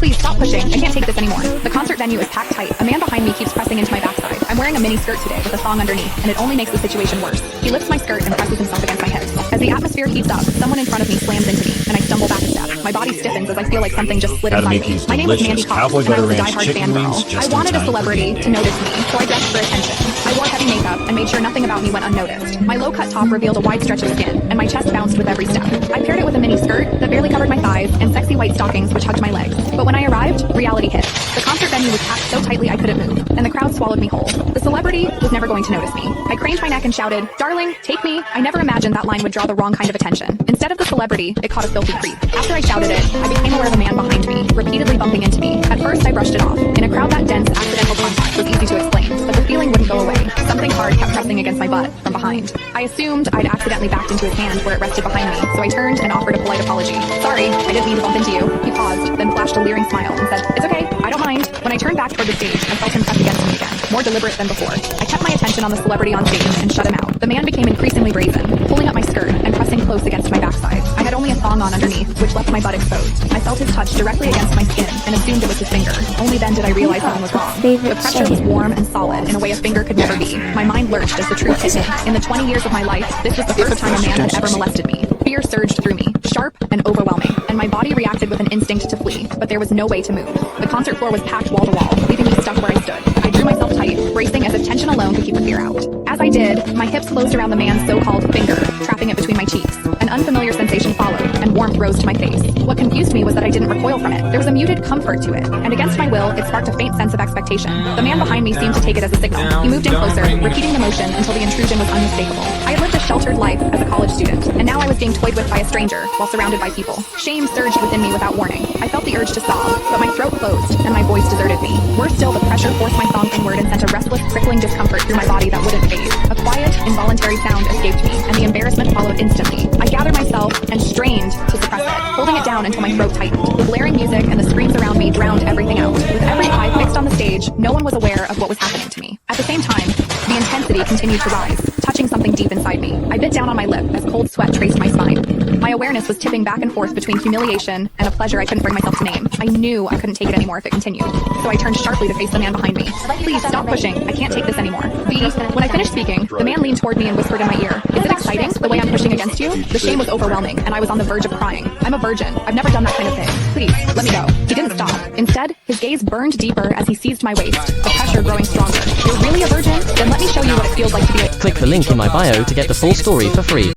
Please stop pushing. I can't take this anymore. The concert venue is packed tight. A man behind me keeps pressing into my backside. I'm wearing a mini skirt today with a thong underneath, and it only makes the situation worse. He lifts my skirt and presses himself against my hips. As the atmosphere heats up, someone in front of me slams into me, and I stumble back a step. My body stiffens as I feel like something just slid inside me. My name was Mandy Cox, and I was a diehard fangirl. I wanted a celebrity to notice me, so I dressed for attention. I wore heavy makeup and made sure nothing about me went unnoticed. My low-cut top revealed a wide stretch of skin, and my chest bounced with every step. I paired it with a mini skirt that barely covered my thighs and sexy white stockings which hugged my legs. But when I arrived, reality hit. The concert venue was packed so tightly I couldn't move, and the crowd swallowed me whole. The celebrity was never going to notice me. I craned my neck and shouted, "Darling, take me." I never imagined that line would draw the wrong kind of attention. Instead of the celebrity, it caught a filthy creep. After I shouted it, I became aware of a man behind me, repeatedly bumping into me. At first, I brushed it off. In a crowd that dense, accidental contact was easy to explain, but the feeling wouldn't go away. Something hard kept pressing against my butt from behind. I assumed I'd accidentally backed into his hand where it rested behind me, so I turned and offered a polite apology. "Sorry, I didn't mean to bump into you." He paused, then flashed a leering smile and said, "It's okay, I don't mind." When I turned back toward the stage, I felt him press against me again, more deliberate than before. I kept my attention on the celebrity on stage and shut him out. The man became increasingly brazen, pulling up my skirt and pressing close against my backside. I had only a thong on underneath, which left my butt exposed. I felt his touch directly against my skin and assumed it was his finger. Only then did I realize something was wrong. The pressure was warm and solid in a way a finger could never be. My mind lurched as the truth hit me. In the 20 years of my life, this was the first time a man had ever molested me. Fear surged through me, sharp and overwhelming, and my body reacted with an instinct to flee, but there was no way to move. The concert floor was packed wall to wall, leaving me stuck where I stood. I drew myself tight, bracing as if tension alone could keep the fear out. As I did, my hips closed around the man's so-called finger, trapping it between my cheeks. An unfamiliar sensation followed, and warmth rose to my face. What confused me was that I didn't recoil from it. There was a muted comfort to it, and against my will, it sparked a faint sense of expectation. The man behind me seemed to take it as a signal. He moved in closer, repeating the motion until the intrusion was unmistakable. I had lived a sheltered life as a college student, and now I was being toyed with by a stranger while surrounded by people. Shame surged within me without warning. I felt the urge to sob, but my throat closed, and my voice deserted me. Worse still, the pressure forced my thong inward and sent a restless, prickling discomfort through my body that wouldn't fade. A quiet, involuntary sound escaped me, and the embarrassment followed instantly. I gathered myself and strained to suppress it, holding it down until my throat tightened. The blaring music and the screams around me drowned everything out. With every eye fixed on the stage, no one was aware of what was happening to me. At the same time, the intensity continued to rise, touching something deep inside me. I bit down on my lip as cold sweat traced my spine. My awareness was tipping back and forth between humiliation and a pleasure I couldn't bring myself to name. I knew I couldn't take it anymore if it continued, so I turned sharply to face the man behind me. "Please stop pushing. I can't take this anymore." When I finished speaking, the man leaned toward me and whispered in my ear, "Is it exciting, the way I'm pushing against you?" The shame was overwhelming, and I was on the verge of crying. I'm a virgin. I've never done that kind of thing. Please, let me go. He didn't stop. Instead, his gaze burned deeper as he seized my waist, the pressure growing stronger. "You're really a virgin? Then let me show you what it feels like to be a..." Click the link in my bio to get the full story for free.